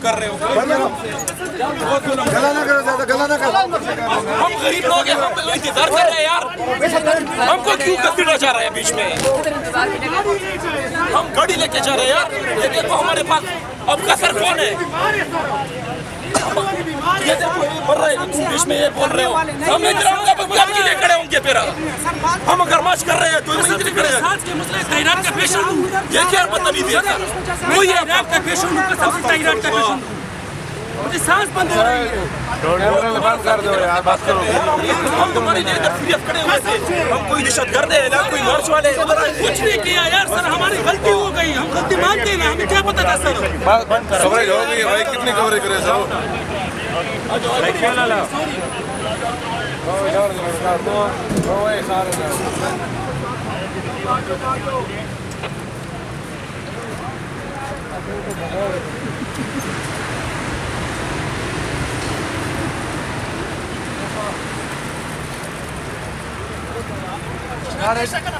कर रहे हो, हम गरीब लोग हैं, हम इंतजार कर रहे हैं यार, हमको क्यों कसीड़ा जा रहा है बीच में? हम गाड़ी लेके जा रहे हैं यार, ये देखो हमारे पास अब कसर कौन है? ये देखो ये मर रहे हैं, तुम बीच में ये बोल रहे हो, हम के लिए खड़े होंगे फिर? हम अगर मार्च कर रहे हैं तो इसके लिए खड़े हैं। ये क्या बदतमीजी है? कोई थायराइड का पेशेंट का सबसे थायराइड का पेशेंट मुझे सांस बंद हो रही है। बंद कर दो यार, बात करो। हम तुम्हारे लिए इधर सीरियस खड़े हुए थे, हम कोई दहशतगर्द है ना कोई मार्च वाले? कुछ नहीं किया यार सर, हमारी गलती हो गई, हम गलती मानते हैं ना, हमें क्या पता था सर। कवरेज हो गई भाई, कितनी कवरेज करे सब? ऐसा करना